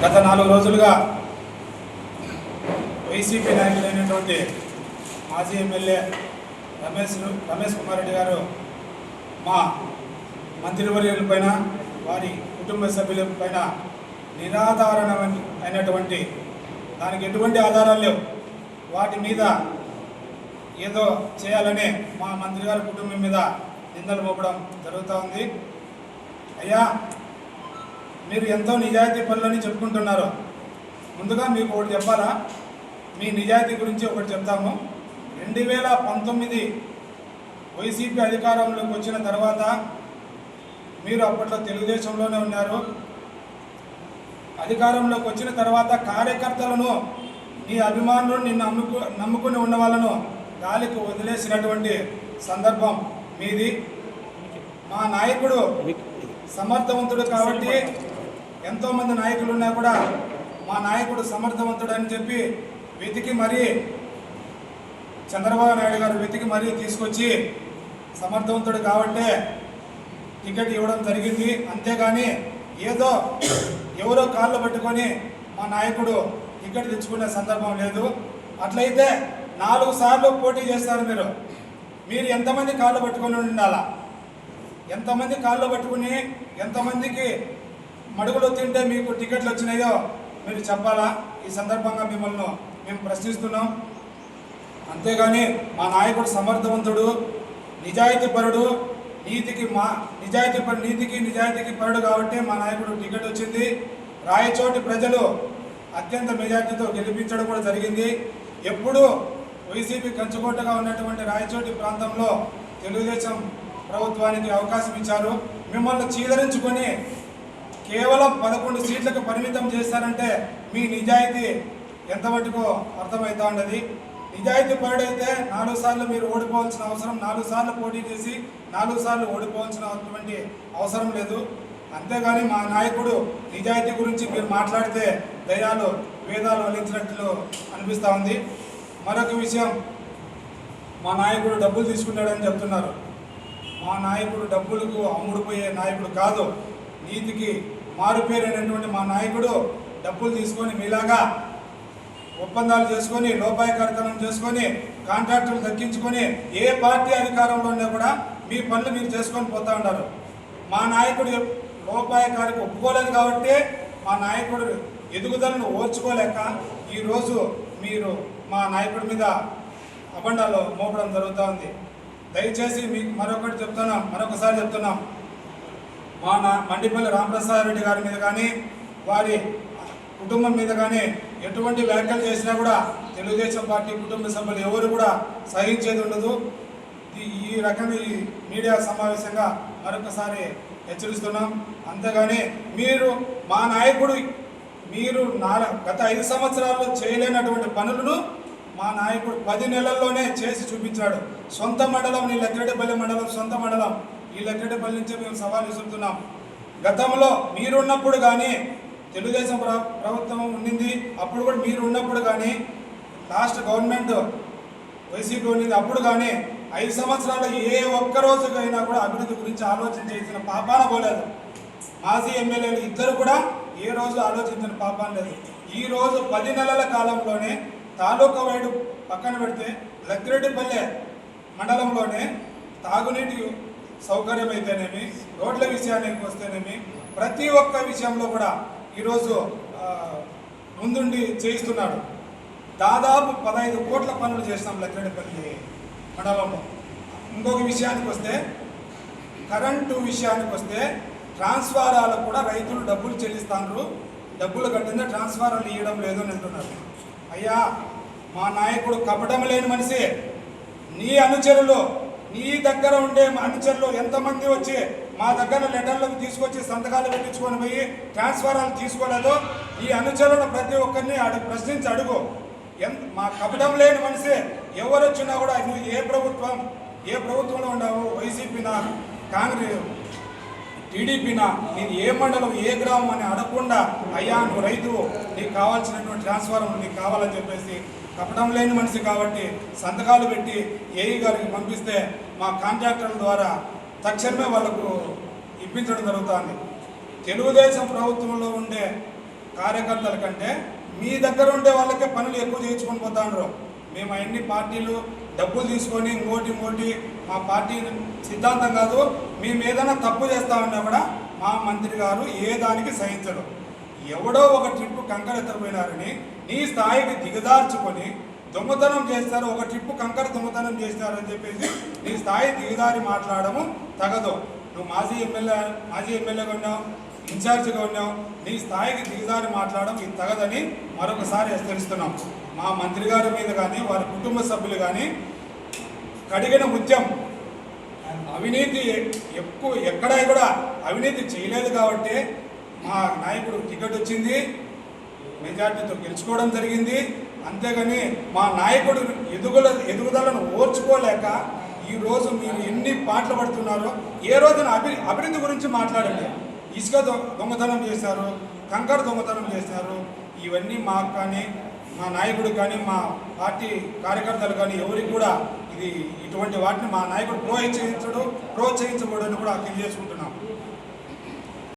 గత 4 రోజులుగా వైసీపీ నాయకులైనటువంటి మాజీ ఎమ్మెల్యే రమేష్ కుమార్ రెడ్డి గారు మా మంత్రివర్యులపైన వారి కుటుంబ సభ్యులపైన నిరాధారణమైనటువంటి దానికి ఎటువంటి ఆధారాలు లేవు, వాటి మీద ఏదో చేయాలని మా మంత్రి గారి కుటుంబం మీద నిందలు మోపడం జరుగుతూ ఉంది. అయ్యా, మీరు ఎంతో నిజాయితీ పనులని చెప్పుకుంటున్నారు. ముందుగా మీకు ఒకటి చెప్పాలా, మీ నిజాయితీ గురించి ఒకటి చెప్తాము. 2019 వైసీపీ అధికారంలోకి వచ్చిన తర్వాత మీరు అప్పట్లో తెలుగుదేశంలోనే ఉన్నారు. అధికారంలోకి వచ్చిన తర్వాత కార్యకర్తలను, నీ అభిమానులు, నిన్ను నమ్ముకుని ఉన్న వాళ్ళను గాలికి వదిలేసినటువంటి సందర్భం మీది. మా నాయకుడు సమర్థవంతుడు కాబట్టి, ఎంతోమంది నాయకులు ఉన్నా కూడా మా నాయకుడు సమర్థవంతుడు అని చెప్పి వెతికి మరీ చంద్రబాబు నాయుడు గారు వెతికి మరీ తీసుకొచ్చి సమర్థవంతుడు కాబట్టే టికెట్ ఇవ్వడం జరిగింది. అంతేగాని ఏదో ఎవరో కాళ్ళు పట్టుకొని మా నాయకుడు టికెట్ తెచ్చుకునే సందర్భం లేదు. అట్లయితే 4 సార్లు పోటీ చేస్తారు. మీరు ఎంతమంది కాళ్ళు పట్టుకొని ఉండాలా? ఎంతమంది కాళ్ళు పట్టుకుని ఎంతమందికి మడుగులు తింటే మీకు టికెట్లు వచ్చినాయో మీరు చెప్పాలా? ఈ సందర్భంగా మిమ్మల్ని మేము ప్రశ్నిస్తున్నాం. అంతేగాని మా నాయకుడు సమర్థవంతుడు, నిజాయితీపరుడు, నీతికి నిజాయితీకి పరుడు కాబట్టి మా నాయకుడు టికెట్ వచ్చింది. రాయచోటి ప్రజలు అత్యంత మెజార్టీతో గెలిపించడం కూడా జరిగింది. ఎప్పుడూ వైసీపీ కంచుకోటగా ఉన్నటువంటి రాయచోటి ప్రాంతంలో తెలుగుదేశం ప్రభుత్వానికి అవకాశం ఇచ్చారు. మిమ్మల్ని చీదరించుకొని కేవలం 11 సీట్లకు పరిమితం చేశారంటే మీ నిజాయితీ ఎంతమటుకో అర్థమవుతా ఉండదు. నిజాయితీ పరుడైతే 4 సార్లు మీరు ఓడిపోవాల్సిన అవసరం, 4 సార్లు పోటీ చేసి 4 సార్లు ఓడిపోవాల్సినటువంటి అవసరం లేదు. అంతేగాని మా నాయకుడు నిజాయితీ గురించి మీరు మాట్లాడితే దయాలు వేదాలు వల్లించినట్లు అనిపిస్తూ ఉంది. మరొక విషయం, మా నాయకుడు డబ్బులు తీసుకున్నాడని చెప్తున్నారు. మా నాయకుడు డబ్బులకు అమ్ముడుపోయే నాయకుడు కాదు. నీతికి మారుపేరైనటువంటి మా నాయకుడు డబ్బులు తీసుకొని మీలాగా ఒప్పందాలు చేసుకొని, లోపాయకారితనం చేసుకొని, కాంట్రాక్టులు దక్కించుకొని ఏ పార్టీ అధికారంలో ఉన్నా కూడా మీ పనులు మీరు చేసుకొని పోతూ ఉంటారు. మా నాయకుడు లోపాయకారికి ఒప్పుకోలేదు కాబట్టి మా నాయకుడు ఎదుగుదలను ఓర్చుకోలేక ఈరోజు మీరు మా నాయకుడి మీద అబండాలు మోపడం జరుగుతూ ఉంది. దయచేసి మీకు మరొకసారి చెప్తున్నాం, మా మండిపల్లి రామప్రసాద్ రెడ్డి గారి మీద కానీ వారి కుటుంబం మీద కానీ ఎటువంటి వ్యాఖ్యలు చేసినా కూడా తెలుగుదేశం పార్టీ కుటుంబ సభ్యులు ఎవరు కూడా సహించేది ఉండదు. ఈ రకంగా ఈ మీడియా సమావేశంగా మరొకసారి హెచ్చరిస్తున్నాం. అంతేగాని మీరు మా నాయకుడు గత 5 సంవత్సరాల్లో చేయలేనటువంటి పనులను మా నాయకుడు 10 నెలల్లోనే చేసి చూపించాడు. సొంత మండలం, నీ లక్కిరెడ్డిపల్లి మండలం సొంత మండలం. ఈ లక్కిరెడ్డిపల్లి నుంచే మేము సవాల్ విసురుతున్నాం. గతంలో మీరున్నప్పుడు కానీ తెలుగుదేశం ప్రభుత్వం ఉండింది, అప్పుడు కూడా మీరు ఉన్నప్పుడు కానీ, లాస్ట్ గవర్నమెంట్ వైసీపీ ఉండింది, అప్పుడు కానీ 5 సంవత్సరాలు ఏ ఒక్క రోజుకైనా కూడా అభివృద్ధి గురించి ఆలోచన చేసిన పాపాన పోలేదు. మాజీ ఎమ్మెల్యేలు ఇద్దరు కూడా ఏ రోజు ఆలోచించిన పాపాన లేదు. ఈ రోజు 10 నెలల కాలంలోనే తాలూకా వైడు పక్కన పెడితే లక్కిరెడ్డిపల్లె మండలంలోనే తాగునీటి సౌకర్యం అయితేనేమి, రోడ్ల విషయానికి వస్తేనేమి, ప్రతి ఒక్క విషయంలో కూడా ఈరోజు ముందుండి చేయిస్తున్నాడు. దాదాపు 15 కోట్ల పనులు చేస్తాం లక్కిరెడ్డిపల్లి మండలంలో. ఇంకొక విషయానికి వస్తే, కరెంటు విషయానికి వస్తే ట్రాన్స్ఫారాలకు కూడా రైతులు డబ్బులు చెల్లిస్తున్నారు, డబ్బులు కట్టిందే ట్రాన్స్ఫారాలు ఇవ్వడం లేదు అని అంటున్నారు. అయ్యా, మా నాయకుడు కపటం లేని మనిషి. నీ దగ్గర ఉండే అనుచరులు ఎంతమంది వచ్చి మా దగ్గర లెటర్లకు తీసుకొచ్చి సంతకాలు పెట్టించుకొని పోయి ట్రాన్స్ఫారాలు తీసుకోలేదు. ఈ అనుచరులను ప్రతి ఒక్కరిని ప్రశ్నించి అడుగు. మా కపటం లేని మనిషి ఎవరు వచ్చినా కూడా నువ్వు ఏ ప్రభుత్వంలో ఉండవు, వైసీపీనా కాంగ్రెస్ టీడీపీనా, నేను ఏ మండలం ఏ గ్రామం అని అడగకుండా అయ్యా నువ్వు రైతు, నీకు కావాల్సినటువంటి ట్రాన్స్ఫారం నీకు కావాలని చెప్పేసి కపటం లేని మనిషి కాబట్టి సంతకాలు పెట్టి ఏఈ గారికి పంపిస్తే మా కాంట్రాక్టర్ల ద్వారా తక్షణమే వాళ్ళకు ఇప్పించడం జరుగుతుంది. తెలుగుదేశం ప్రభుత్వంలో ఉండే కార్యకర్తల కంటే మీ దగ్గర ఉండే వాళ్ళకే పనులు ఎక్కువ చేయించుకొని పోతాండ్రు. మేము అన్ని పార్టీలు డబ్బులు తీసుకొని ఇంకోటి మా పార్టీ సిద్ధాంతం కాదు. మేము ఏదైనా తప్పు చేస్తా ఉన్నా కూడా మా మంత్రి గారు ఏ దానికి సహించరు. ఎవడో ఒక ట్రిప్ కంకర ఎత్తపోయినారని నీ స్థాయికి దిగదార్చుకొని దొంగతనం చేస్తారు, ఒక ట్రిప్ కంకర దొంగతనం చేస్తారని చెప్పేసి నీ స్థాయి దిగదారి మాట్లాడము తగదు. నువ్వు మాజీ ఎమ్మెల్యేగా ఉన్నావు, ఇన్ఛార్జిగా ఉన్నావు, నీ స్థాయికి దిగదారి మాట్లాడడం ఇది తగదని మరొకసారి హెచ్చరిస్తున్నాం. మా మంత్రి గారి మీద కానీ వారి కుటుంబ సభ్యులు కానీ కడిగిన ముత్యం, అవినీతి ఎక్కడా కూడా అవినీతి చేయలేదు కాబట్టి మా నాయకుడు టికెట్ వచ్చింది, మెజార్టీతో గెలుచుకోవడం జరిగింది. అంతేగాని మా నాయకుడు ఎదుగుదలను ఓర్చుకోలేక ఈరోజు మీరు ఎన్ని పాటలు పడుతున్నారో ఏ రోజున అభివృద్ధి గురించి మాట్లాడండి. ఇసుక దొంగతనం చేశారు, కంకర దొంగతనం చేశారు. ఇవన్నీ మాకు కానీ మా నాయకుడు కానీ మా పార్టీ కార్యకర్తలు కానీ ఎవరికి కూడా ఇటువంటి వాటిని మా నాయకుడు ప్రోత్సహించబడని కూడా తెలియజేసుకుంటున్నాం.